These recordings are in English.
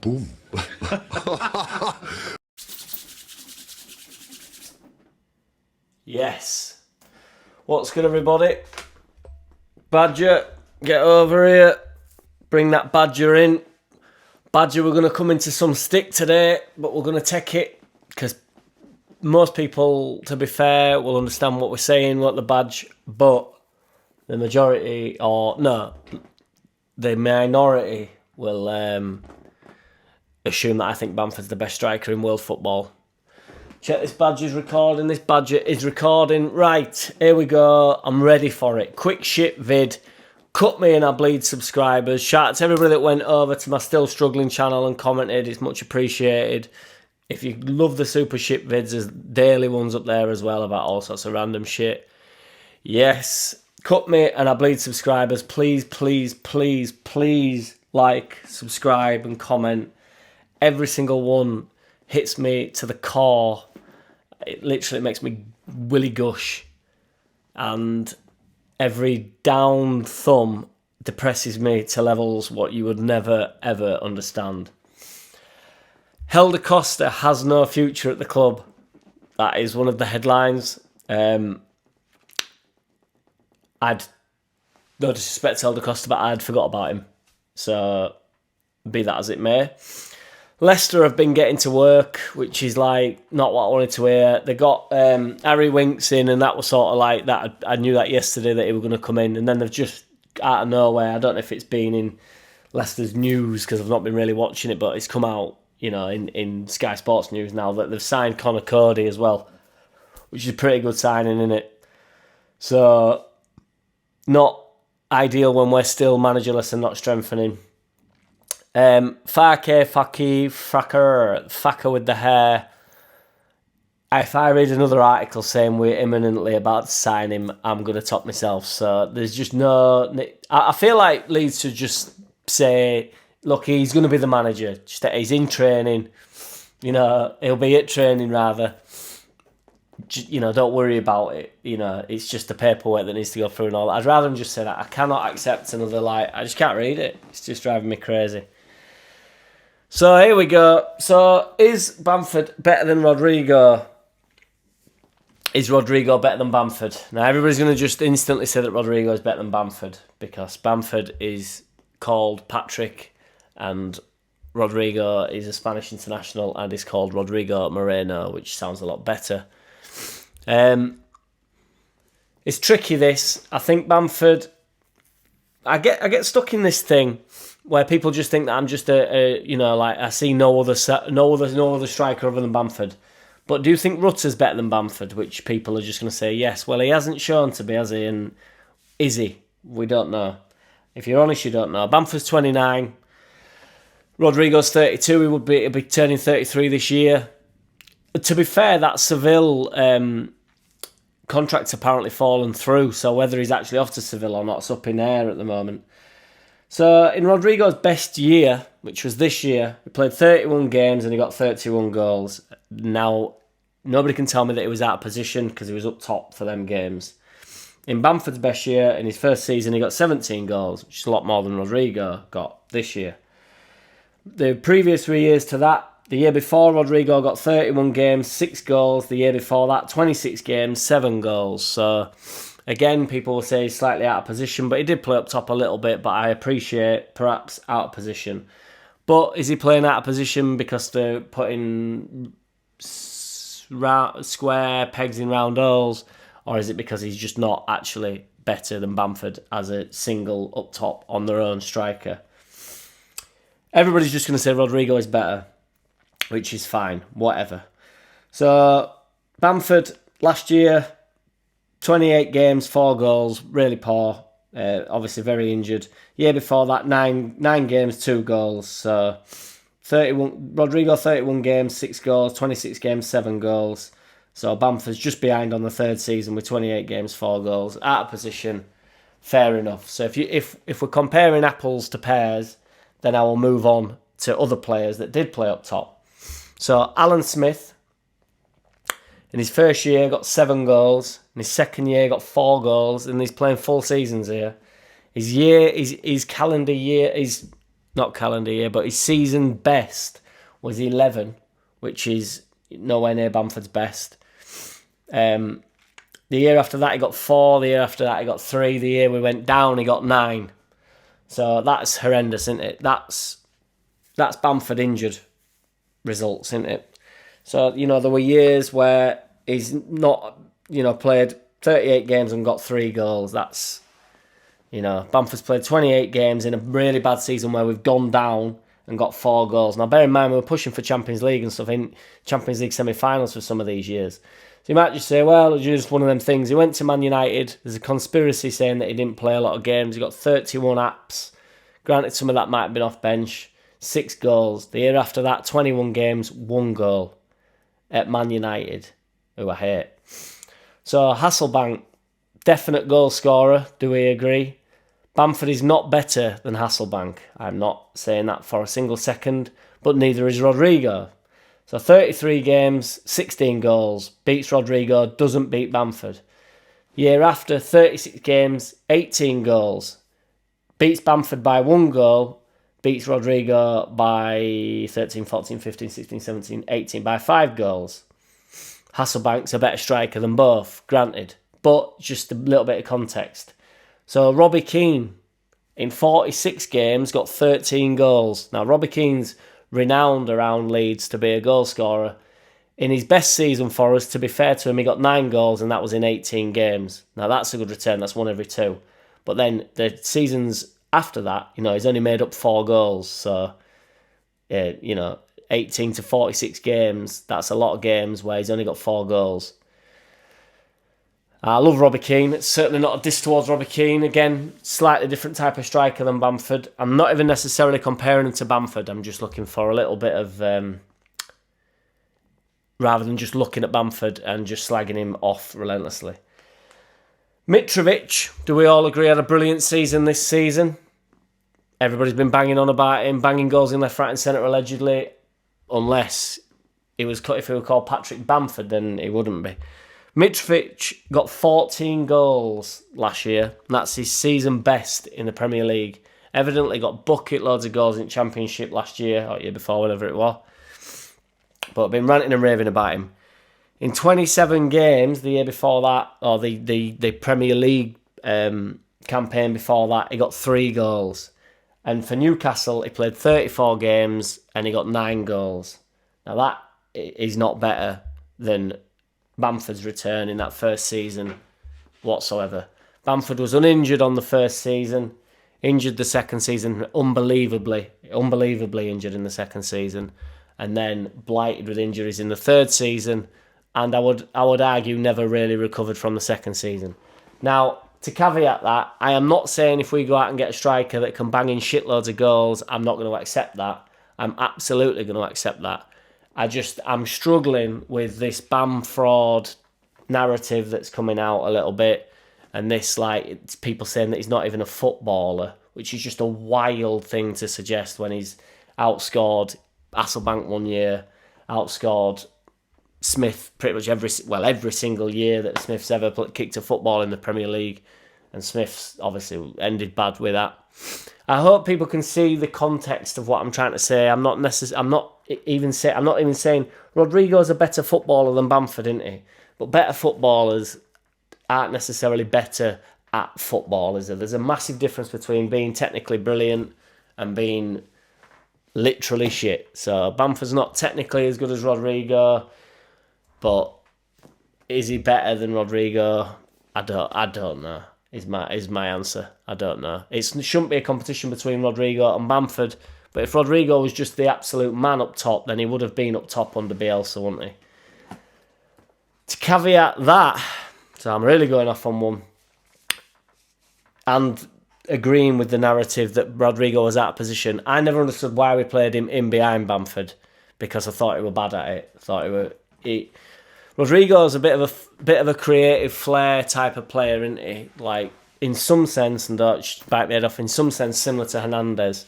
Boom. Yes. What's good, everybody? Badger, get over here. Bring that Badger in. Badger, we're going to come into some stick today, but we're going to take it because most people, to be fair, will understand what we're saying, what the badge, but the majority, or no, the minority will assume that I think Bamford's the best striker in world football. Check, this Badger's recording. This Badger is recording. Right, here we go. I'm ready for it. Quick shit vid. Cut me and I bleed subscribers. Shout out to everybody that went over to my Still Struggling channel and commented. It's much appreciated. If you love the super shit vids, there's daily ones up there as well about all sorts of random shit. Yes. Cut me and I bleed subscribers. Please, please, please, please like, subscribe and comment. Every single one hits me to the core. It literally makes me willy gush. And every down thumb depresses me to levels what you would never, ever understand. Helder Costa has no future at the club. That is one of the headlines. I'd no disrespect to Helder Costa, but I'd forgot about him. So, be that as it may. Leicester have been getting to work, which is like not what I wanted to hear. They got Harry Winks in, and that was sort of like that. I knew that yesterday that he was going to come in, and then they've just out of nowhere. I don't know if it's been in Leicester's news because I've not been really watching it, but it's come out, you know, in Sky Sports News now that they've signed Connor Cody as well, which is a pretty good signing, isn't it? So, not ideal when we're still managerless and not strengthening. Fucker with the hair. If I read another article saying we're imminently about to sign him, I'm going to top myself. So there's just no... I feel like Leeds should just say, look, he's going to be the manager. Just that he's in training. You know, he'll be at training rather. You know, don't worry about it. You know, it's just the paperwork that needs to go through and all that. I'd rather than just say that. I cannot accept another, like, I just can't read it. It's just driving me crazy. So here we go. So is Bamford better than Rodrigo? Is Rodrigo better than Bamford? Now everybody's going to just instantly say that Rodrigo is better than Bamford because Bamford is called Patrick and Rodrigo is a Spanish international and is called Rodrigo Moreno, which sounds a lot better. It's tricky this. I think Bamford... I get stuck in this thing where people just think that I'm just I see no other striker other than Bamford. But do you think Rutter's better than Bamford? Which people are just going to say yes. Well, he hasn't shown to be, has he? And is he? We don't know. If you're honest, you don't know. Bamford's 29. Rodrigo's 32. He'll be turning 33 this year. To be fair, that Seville contract's apparently fallen through. So whether he's actually off to Seville or not, it's up in air at the moment. So in Rodrigo's best year, which was this year, he played 31 games and he got 31 goals. Now, nobody can tell me that he was out of position because he was up top for them games. In Bamford's best year, in his first season, he got 17 goals, which is a lot more than Rodrigo got this year. The previous 3 years to that, the year before, Rodrigo got 31 games, 6 goals. The year before that, 26 games, 7 goals. So... again, people will say he's slightly out of position, but he did play up top a little bit, but I appreciate perhaps out of position. But is he playing out of position because they're putting square pegs in round holes, or is it because he's just not actually better than Bamford as a single up top on their own striker? Everybody's just going to say Rodrigo is better, which is fine, whatever. So, Bamford, last year... 28 games, 4 goals, really poor. Obviously very injured. Year before that, 9 games, 2 goals. So 31. Rodrigo 31 games, 6 goals. 26 games, 7 goals. So Bamford's just behind on the third season with 28 games, 4 goals. Out of position, fair enough. So if we're comparing apples to pears, then I will move on to other players that did play up top. So Alan Smith. In his first year, got 7 goals. In his second year, got 4 goals. And he's playing full seasons here. His calendar year, his not calendar year, but his season best was 11, which is nowhere near Bamford's best. The year after that, he got 4. The year after that, he got 3. The year we went down, he got 9. So that's horrendous, isn't it? That's Bamford injured results, isn't it? So, there were years where he's not, played 38 games and got 3 goals. That's, Bamford's played 28 games in a really bad season where we've gone down and got 4 goals. Now, bear in mind, we were pushing for Champions League and stuff in Champions League semi-finals for some of these years. So you might just say, well, it's just one of them things. He went to Man United. There's a conspiracy saying that he didn't play a lot of games. He got 31 apps. Granted, some of that might have been off bench. 6 goals. The year after that, 21 games, 1 goal at Man United, who I hate. So Hasselbank, definite goal scorer. Do we agree? Bamford is not better than Hasselbank. I'm not saying that for a single second, but neither is Rodrigo. So 33 games, 16 goals. Beats Rodrigo, doesn't beat Bamford. Year after, 36 games, 18 goals. Beats Bamford by 1 goal. Beats Rodrigo by 13, 14, 15, 16, 17, 18 by 5 goals. Hasselbank's a better striker than both, granted. But just a little bit of context. So Robbie Keane, in 46 games, got 13 goals. Now, Robbie Keane's renowned around Leeds to be a goal scorer. In his best season for us, to be fair to him, he got 9 goals and that was in 18 games. Now, that's a good return. That's 1 every 2. But then the seasons after that, he's only made up 4 goals. So, 18 to 46 games, that's a lot of games where he's only got 4 goals. I love Robbie Keane. It's certainly not a diss towards Robbie Keane. Again, slightly different type of striker than Bamford. I'm not even necessarily comparing him to Bamford. I'm just looking for a little bit of... rather than just looking at Bamford and just slagging him off relentlessly. Mitrovic, do we all agree, had a brilliant season this season? Everybody's been banging on about him, banging goals in left, right and centre allegedly. Unless if he were called Patrick Bamford, then he wouldn't be. Mitrovic got 14 goals last year, and that's his season best in the Premier League. Evidently got bucket loads of goals in the Championship last year, or year before, whatever it was. But I've been ranting and raving about him. In 27 games, the year before that, or the Premier League campaign before that, he got 3 goals. And for Newcastle, he played 34 games, and he got 9 goals. Now that is not better than Bamford's return in that first season whatsoever. Bamford was uninjured on the first season, injured the second season, unbelievably injured in the second season, and then blighted with injuries in the third season, and I would argue never really recovered from the second season. Now, to caveat that, I am not saying if we go out and get a striker that can bang in shitloads of goals, I'm not going to accept that. I'm absolutely going to accept that. I'm struggling with this BAMFORD narrative that's coming out a little bit, and this, it's people saying that he's not even a footballer, which is just a wild thing to suggest when he's outscored Hasselbank 1 year, outscored Smith pretty much every single year that Smith's ever kicked a football in the Premier League, and Smith's obviously ended bad with that. I hope people can see the context of what I'm trying to say. I'm not even saying Rodrigo's a better footballer than Bamford, isn't he? But better footballers aren't necessarily better at football, is there? There's a massive difference between being technically brilliant and being literally shit. So Bamford's not technically as good as Rodrigo, but is he better than Rodrigo? I don't know. Is my answer. I don't know. It shouldn't be a competition between Rodrigo and Bamford, but if Rodrigo was just the absolute man up top, then he would have been up top under Bielsa, wouldn't he? To caveat that, so I'm really going off on one, and agreeing with the narrative that Rodrigo was out of position, I never understood why we played him in behind Bamford, because I thought he were bad at it. Rodrigo's a bit of a creative flair type of player, isn't he? Like, in some sense, and don't bite my head off, in some sense similar to Hernandez.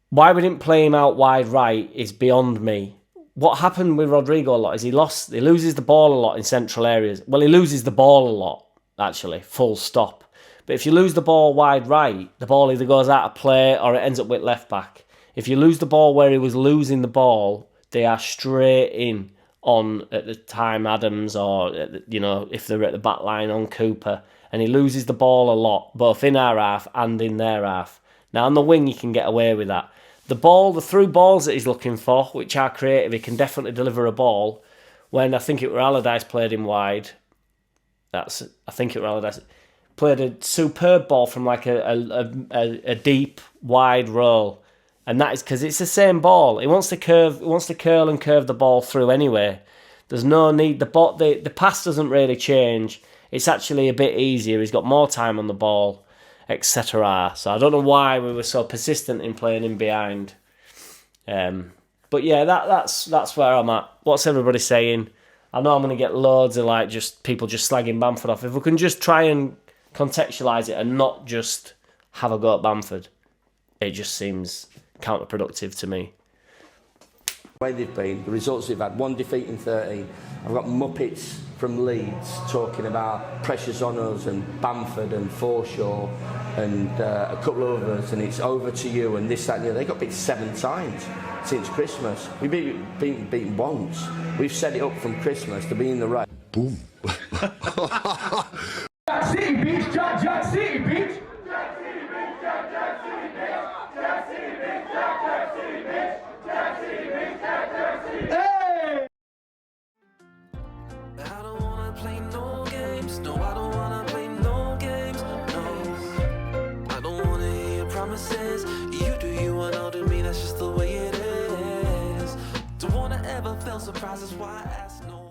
Why we didn't play him out wide right is beyond me. What happened with Rodrigo a lot is he loses the ball a lot in central areas. Well, he loses the ball a lot, actually, full stop. But But if you lose the ball wide right, the ball either goes out of play or it ends up with left back. If you lose the ball where he was losing the ball, they are straight in on, at the time, Adams, or, if they're at the back line, on Cooper. And he loses the ball a lot, both in our half and in their half. Now, on the wing, you can get away with that. The through balls that he's looking for, which are creative, he can definitely deliver a ball. When I think it were Allardyce played him wide, played a superb ball from like a deep, wide roll. And that is because it's the same ball. He wants to curl and curve the ball through anyway. There's no need. The pass doesn't really change. It's actually a bit easier. He's got more time on the ball, etc. So I don't know why we were so persistent in playing him behind. But yeah, that's where I'm at. What's everybody saying? I know I'm going to get loads of people just slagging Bamford off. If we can just try and contextualise it and not just have a go at Bamford, it just seems counterproductive to me. The way they've been, the results they've had, 1 defeat in 13. I've got Muppets from Leeds talking about pressures on us and Bamford and Forshaw and a couple of others, and it's over to you and this, that and the other. They got beat 7 times since Christmas. We've been beaten once. We've set it up from Christmas to be in the race. Boom. JackCity, bitch. JackCity, bitch. Hey! I don't wanna play no games. No, I don't wanna play no games. No, I don't wanna hear your promises. You do you and I'll do me. That's just the way it is. Don't wanna ever feel surprised. That's why I ask no.